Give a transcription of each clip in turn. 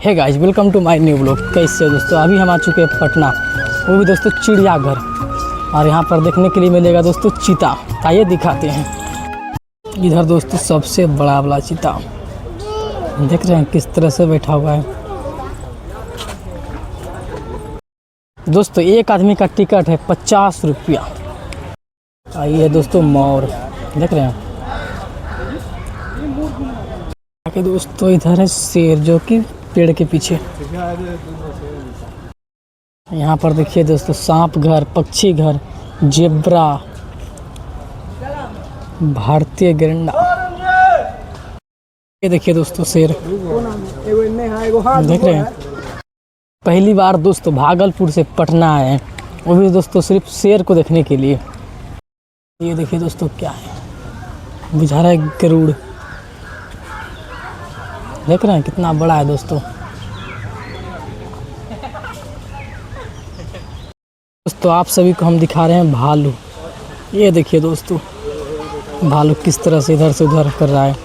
Hey guys, welcome to my new blog. कैसे हो दोस्तों? अभी हम आ चुके हैं पटना, वो भी दोस्तों चिड़ियाघर। और यहाँ पर देखने के लिए मिलेगा दोस्तों चीता। आइए दिखाते हैं। इधर दोस्तों सबसे बड़ा वाला चीता, देख रहे हैं किस तरह से बैठा हुआ है। दोस्तों एक आदमी का टिकट है 50 रुपया। आइए दोस्तों मोर, देख रहे हैं। आगे दोस्तों इधर है शेर, जो कि पेड़ के पीछे। यहाँ पर देखिए दोस्तों सांप घर, पक्षी घर, जेब्रा, भारतीय गैंडा। ये देखिए दोस्तों शेर, देख रहे हैं। पहली बार दोस्तों भागलपुर से पटना आए हैं, वो भी दोस्तों सिर्फ शेर को देखने के लिए। ये देखिए दोस्तों क्या है, बुझा रहा है गरुड़। देख रहे हैं कितना बड़ा है दोस्तों। दोस्तों आप सभी को हम दिखा रहे हैं भालू। ये देखिए दोस्तों भालू किस तरह से इधर से उधर कर रहा है।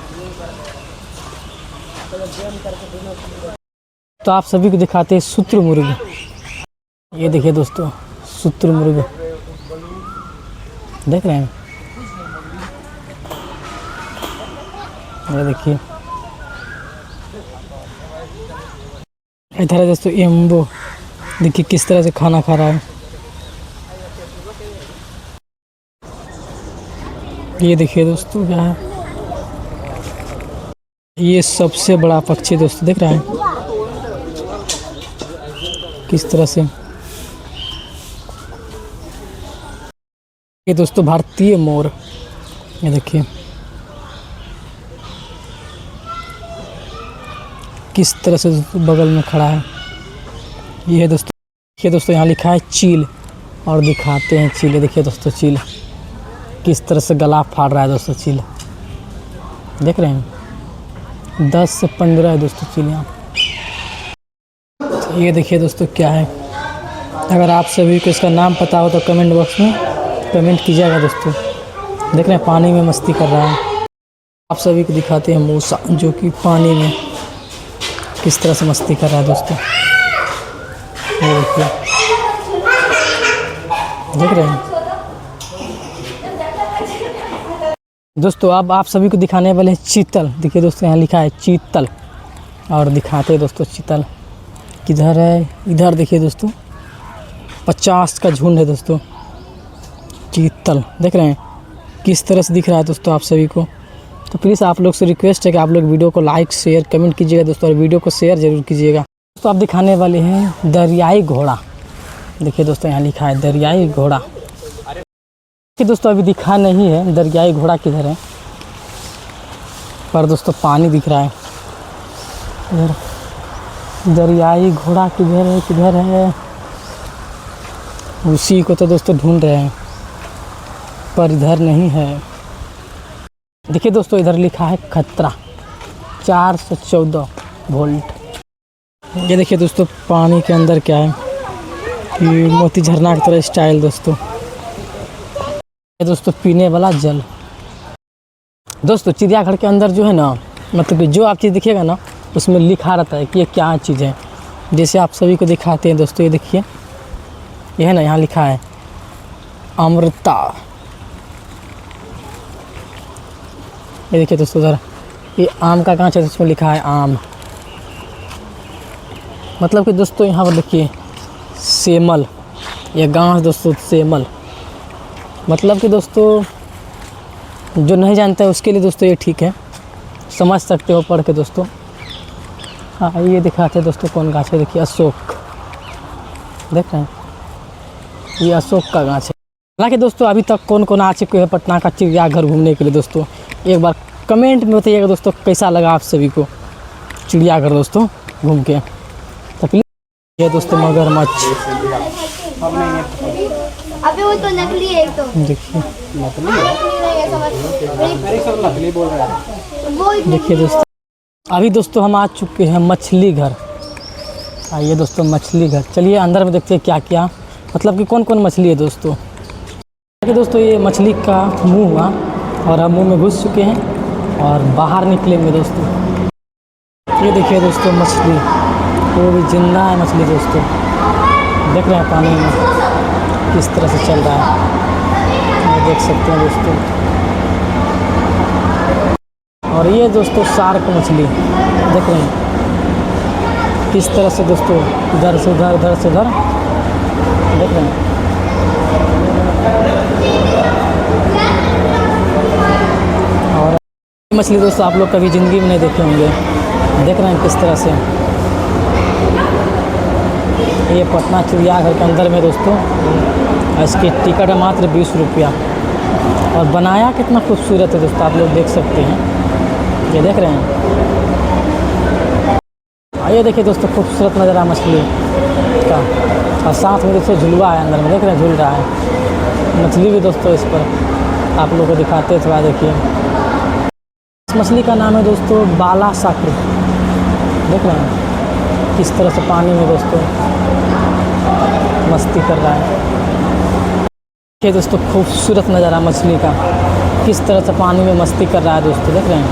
तो आप सभी को दिखाते हैं शुतुरमुर्ग। ये देखिए दोस्तों शुतुरमुर्ग, देख रहे हैं। ये देखिए इधर है दोस्तों एम्बो, देखिए किस तरह से खाना खा रहा है। ये देखिए दोस्तों क्या है, ये सबसे बड़ा पक्षी दोस्तों, देख रहा है किस तरह से। ये दोस्तों भारतीय मोर, ये देखिए किस तरह से बगल में खड़ा है। ये है दोस्तों, ये दोस्तों यहाँ लिखा है चील, और दिखाते हैं चील। ये देखिए दोस्तों चील किस तरह से गला फाड़ रहा है दोस्तों। चील देख रहे हैं, 10 से 15 है दोस्तों चील यहाँ। ये देखिए दोस्तों क्या है, अगर आप सभी को इसका नाम पता हो तो कमेंट बॉक्स में कमेंट कीजिएगा दोस्तों। देख रहे हैं पानी में मस्ती कर रहा है। आप सभी को दिखाते हैं मूसा, जो कि पानी में किस तरह से मस्ती कर रहा है दोस्तों। ये देखिए, देख रहे हैं दोस्तों। अब आप सभी को दिखाने वाले हैं चीतल। देखिए दोस्तों यहाँ लिखा है चीतल, और दिखाते हैं दोस्तों चीतल किधर है। इधर देखिए दोस्तों 50 का झुंड है दोस्तों चीतल, देख रहे हैं किस तरह से दिख रहा है दोस्तों आप सभी को। तो प्लीज़ आप लोग से रिक्वेस्ट है कि आप लोग वीडियो को लाइक शेयर कमेंट कीजिएगा दोस्तों, और वीडियो को शेयर जरूर कीजिएगा। तो आप दिखाने वाले हैं दरियाई घोड़ा। देखिए दोस्तों यहाँ लिखा है दरियाई घोड़ा। कि दोस्तों अभी दिखा नहीं है दरियाई घोड़ा किधर है, पर दोस्तों पानी दिख रहा है इधर। दरियाई घोड़ा किधर है, किधर है, उसी को तो दोस्तों ढूंढ रहे हैं, पर इधर नहीं है। देखिए दोस्तों इधर लिखा है खतरा 414 वोल्ट। ये देखिए दोस्तों पानी के अंदर क्या है, ये मोती झरना की तरह स्टाइल दोस्तों। ये दोस्तों पीने वाला जल। दोस्तों चिड़ियाघर के अंदर जो है ना, मतलब कि जो आप चीज़ दिखेगा ना उसमें लिखा रहता है कि ये क्या चीज़ है। जैसे आप सभी को दिखाते हैं दोस्तों, ये देखिए ये है ना, यहाँ लिखा है अमृता। ये देखिए दोस्तों उधर ये आम का कांच है, उसमें लिखा है आम। मतलब कि दोस्तों यहाँ पर देखिए सेमल, ये गांव दोस्तों सेमल। मतलब कि दोस्तों जो नहीं जानता है उसके लिए दोस्तों ये ठीक है, समझ सकते हो पढ़ के दोस्तों। हाँ ये दिखाते हैं दोस्तों कौन गाछ है, देखिए अशोक, देख रहे हैं ये अशोक का गाछ है। हालांकि दोस्तों अभी तक कौन कौन आ चुके हैं पटना का चिड़ियाघर घूमने के लिए दोस्तों, एक बार कमेंट में बताइएगा दोस्तों कैसा लगा आप सभी को चिड़ियाघर दोस्तों घूम के। तो प्लीज़ ये दोस्तों मगरमच्छ, अभी वो तो नकली है, तो देखिए नकली बोल रहा है। देखिए दोस्तों अभी दोस्तों हम आ चुके हैं मछली घर। आइए दोस्तों मछली घर, चलिए अंदर में देखते हैं क्या क्या, मतलब कि कौन कौन मछली है दोस्तों। दोस्तों ये मछली का मुंह हुआ, और हम मुंह में घुस चुके हैं और बाहर निकलेंगे दोस्तों। ये देखिए दोस्तों मछली, वो भी जिंदा है मछली दोस्तों, देख रहे हैं पानी में किस तरह से चल रहा है, ये देख सकते हैं दोस्तों। और ये दोस्तों शार्क मछली देख रहे हैं किस तरह से दोस्तों, इधर से उधर उधर से उधर देख रहे हैं। और मछली दोस्तों आप लोग कभी ज़िंदगी में नहीं देखे होंगे, देख रहे हैं किस तरह से। ये पटना चिड़ियाघर के अंदर में दोस्तों, इसकी टिकट है मात्र 20 रुपया। और बनाया कितना खूबसूरत है दोस्तों, आप लोग देख सकते हैं, ये देख रहे हैं। आइए देखिए दोस्तों, खूबसूरत नज़ारा मछली का। और साथ में दोस्तों झुलवा है अंदर में, देख रहे हैं झूल रहा है मछली भी दोस्तों। इस पर आप लोगों को दिखाते हैं, थोड़ा देखिए। इस मछली का नाम है दोस्तों बाला साकरू, देख रहे हैं किस तरह से पानी में दोस्तों मस्ती कर रहा है। ये दोस्तों खूबसूरत नज़ारा मछली का, किस तरह से पानी में मस्ती कर रहा है दोस्तों, देख रहे हैं।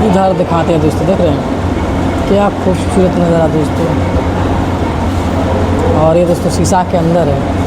इधर दिखाते हैं दोस्तों, देख रहे हैं क्या खूबसूरत नज़ारा दोस्तों। और ये दोस्तों शीशा के अंदर है।